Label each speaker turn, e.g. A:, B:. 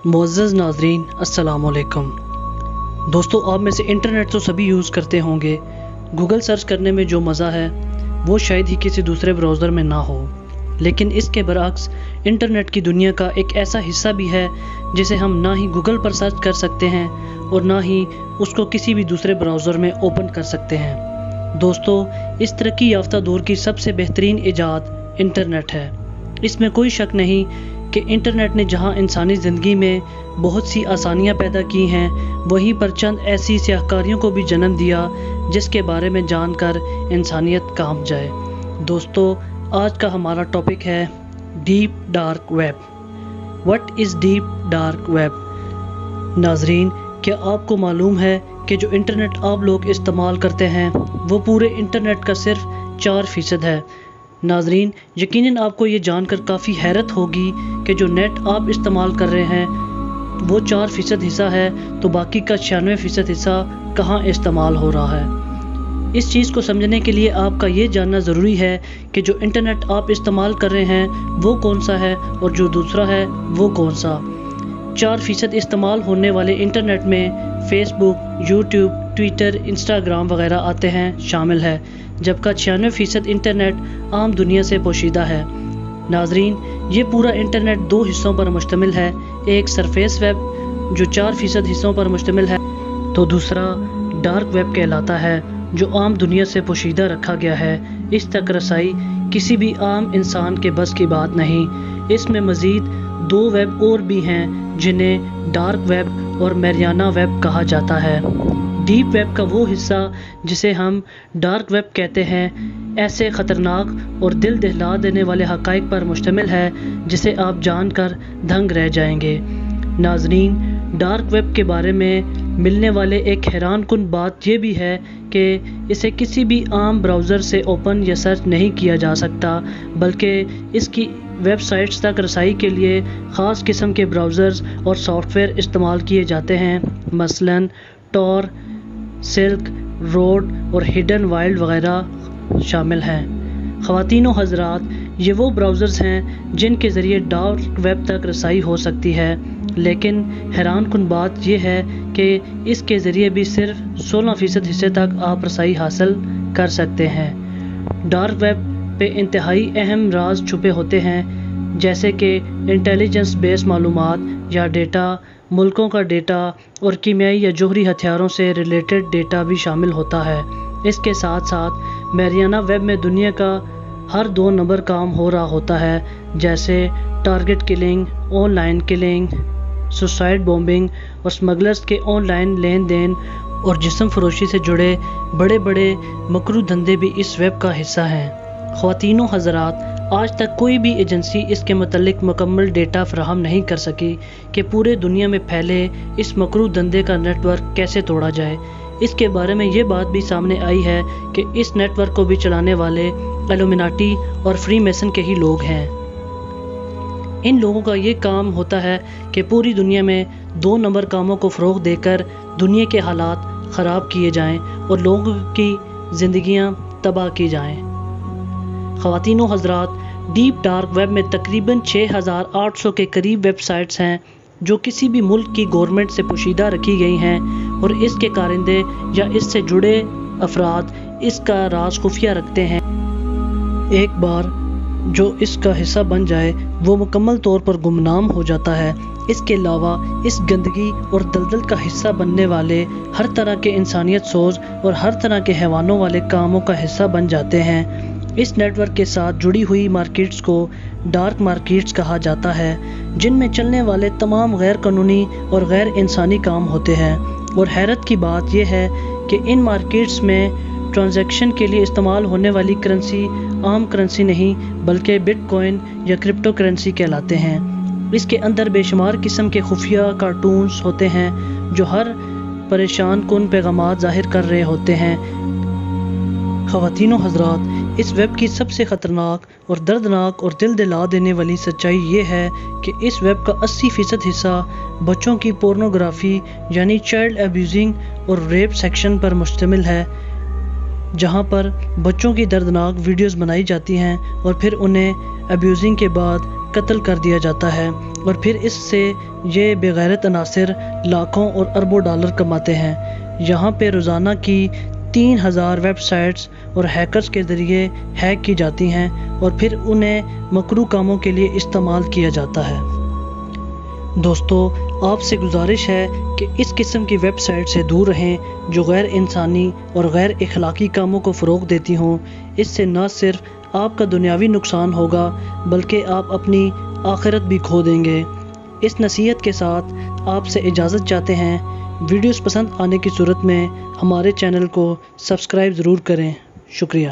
A: मुअज़्ज़ज़ नाज़रीन अस्सलाम वालेकुम। दोस्तों, आप में से इंटरनेट तो सभी यूज़ करते होंगे। गूगल सर्च करने में जो मज़ा है वो शायद ही किसी दूसरे ब्राउज़र में ना हो, लेकिन इसके बरअक्स इंटरनेट की दुनिया का एक ऐसा हिस्सा भी है जिसे हम ना ही गूगल पर सर्च कर सकते हैं और ना ही उसको किसी भी दूसरे ब्राउज़र में ओपन कर सकते हैं। दोस्तों, इस तरक्की याफ्ता दौर की सबसे बेहतरीन इजाद इंटरनेट है। इसमें कोई शक नहीं कि इंटरनेट ने जहां इंसानी ज़िंदगी में बहुत सी आसानियां पैदा की हैं, वहीं पर चंद ऐसी स्याहकारियों को भी जन्म दिया जिसके बारे में जानकर इंसानियत कांप जाए। दोस्तों, आज का हमारा टॉपिक है deep dark web. What is deep dark web? नाजरीन, क्या आपको मालूम है कि जो इंटरनेट आप लोग इस्तेमाल करते हैं वो पूरे इंटरनेट का सिर्फ 4% है। नाजरीन, यकीनन आपको ये जानकर काफ़ी हैरत होगी कि जो नेट आप इस्तेमाल कर रहे हैं वो 4% हिस्सा है, तो बाकी का 96% हिस्सा कहाँ इस्तेमाल हो रहा है। इस चीज़ को समझने के लिए आपका ये जानना ज़रूरी है कि जो इंटरनेट आप इस्तेमाल कर रहे हैं वो कौन सा है और जो दूसरा है वो कौन सा। 4% इस्तेमाल होने वाले इंटरनेट में फेसबुक, यूट्यूब, ट्विटर, इंस्टाग्राम वगैरह आते हैं शामिल है, जबकि 96% इंटरनेट आम दुनिया से पोशीदा है। नाजरीन, ये पूरा इंटरनेट 2 हिस्सों पर मुश्तमिल है। एक सरफेस वेब जो 4% हिस्सों पर मुश्तमिल है, तो दूसरा डार्क वेब कहलाता है जो आम दुनिया से पोशीदा रखा गया है। इस तक रसाई किसी भी आम इंसान के बस की बात नहीं। इसमें मज़ीद 2 वेब और भी हैं जिन्हें डार्क वेब और मैरियाना वेब कहा जाता है। डीप वेब का वो हिस्सा जिसे हम डार्क वेब कहते हैं ऐसे ख़तरनाक और दिल दहला देने वाले हक़ाइक़ पर मुश्तमिल है जिसे आप जानकर दंग रह जाएंगे। नाज़रीन, डार्क वेब के बारे में मिलने वाले एक हैरान कुन बात यह भी है कि इसे किसी भी आम ब्राउज़र से ओपन या सर्च नहीं किया जा सकता, बल्कि इसकी वेबसाइट्स तक रसाई के लिए ख़ास किस्म के ब्राउज़र्स और सॉफ्टवेयर इस्तेमाल किए जाते हैं। मसलन टॉर, सिल्क रोड और हिडन वाइल्ड वगैरह शामिल हैं। ख़वातीन और हज़रात, ये वो ब्राउज़र्स हैं जिनके ज़रिए डार्क वेब तक रसाई हो सकती है, लेकिन हैरान कुन बात यह है कि इसके ज़रिए भी सिर्फ 16% हिस्से तक आप रसाई हासिल कर सकते हैं। डार्क वेब पे इंतहाई अहम राज छुपे होते हैं, जैसे कि इंटेलिजेंस बेस्ड मालूमात या डेटा, मुल्कों का डेटा और कीमियाई या जोहरी हथियारों से रिलेटेड डेटा भी शामिल होता है। इसके साथ साथ मैरियाना वेब में दुनिया का हर 2 नंबर काम हो रहा होता है, जैसे target killing, online killing, suicide bombing और स्मगलर्स के ऑनलाइन लेन देन और जिस्म फरोशी से जुड़े बड़े बड़े मकरू धंधे भी इस वेब का हिस्सा हैं। ख़वातीनो हज़रात, आज तक कोई भी एजेंसी इसके मतलब मुकम्मल डेटा फराहम नहीं कर सकी कि पूरे दुनिया में फैले इस मकरू धंधे का नेटवर्क कैसे तोड़ा जाए। इसके बारे में ये बात भी सामने आई है कि इस नेटवर्क को भी चलाने वाले इल्यूमिनाटी और फ्री मेसन के ही लोग हैं। इन लोगों का ये काम होता है कि पूरी दुनिया में 2 नंबर कामों को फ़रोग़ देकर दुनिया के हालात ख़राब किए जाएं और लोगों की ज़िंदगियां तबाह की जाएं। ख़वातीनो हज़रात, डीप डार्क वेब में तकरीबन 6800 के करीब वेबसाइट्स हैं जो किसी भी मुल्क की गवर्नमेंट से पोशीदा रखी गई हैं और इसके कारिंदे या इससे जुड़े अफराद इसका राज खुफिया रखते हैं। एक बार जो इसका हिस्सा बन जाए वो मुकम्मल तौर पर गुमनाम हो जाता है। इसके अलावा इस गंदगी और दलदल का हिस्सा बनने वाले हर तरह के इंसानियत सोच और हर तरह के हैवानों वाले कामों का हिस्सा बन जाते हैं। इस नेटवर्क के साथ जुड़ी हुई मार्केट्स को डार्क मार्केट्स कहा जाता है, जिनमें चलने वाले तमाम गैर कानूनी और गैर इंसानी काम होते हैं। और हैरत की बात यह है कि इन मार्केट्स में ट्रांजैक्शन के लिए इस्तेमाल होने वाली करेंसी आम करेंसी नहीं बल्कि बिटकॉइन या क्रिप्टो करेंसी कहलाते हैं। इसके अंदर बेशुमार किस्म के खुफिया कार्टून्स होते हैं जो हर परेशान कुन पैगामात ज़ाहिर कर रहे होते हैं। ख़वातीनो हज़रात, इस वेब की सबसे ख़तरनाक और दर्दनाक और दिल दिला देने वाली सच्चाई ये है कि इस वेब का 80% हिस्सा बच्चों की पोर्नोग्राफी यानी चाइल्ड अब्यूजिंग और रेप सेक्शन पर मुश्तमिल है, जहां पर बच्चों की दर्दनाक वीडियोस बनाई जाती हैं और फिर उन्हें अब्यूजिंग के बाद कत्ल कर दिया जाता है। اور پھر اس سے یہ بغیرت عناصر لاکھوں اور اربوں ڈالر کماتے ہیں۔ یہاں پہ روزانہ کی 3000 ویب سائٹس اور ہیکرز کے ذریعے ہیک کی جاتی ہیں اور پھر انہیں مکروہ کاموں کے لیے استعمال کیا جاتا ہے۔ دوستو، آپ سے گزارش ہے کہ اس قسم کی ویب سائٹ سے دور رہیں جو غیر انسانی اور غیر اخلاقی کاموں کو فروغ دیتی ہوں۔ اس سے نہ صرف آپ کا دنیاوی نقصان ہوگا بلکہ آپ اپنی آخرت بھی کھو دیں گے۔ اس نصیحت کے ساتھ آپ سے اجازت چاہتے ہیں۔ ویڈیوز پسند آنے کی صورت میں ہمارے چینل کو سبسکرائب ضرور کریں۔ شکریہ۔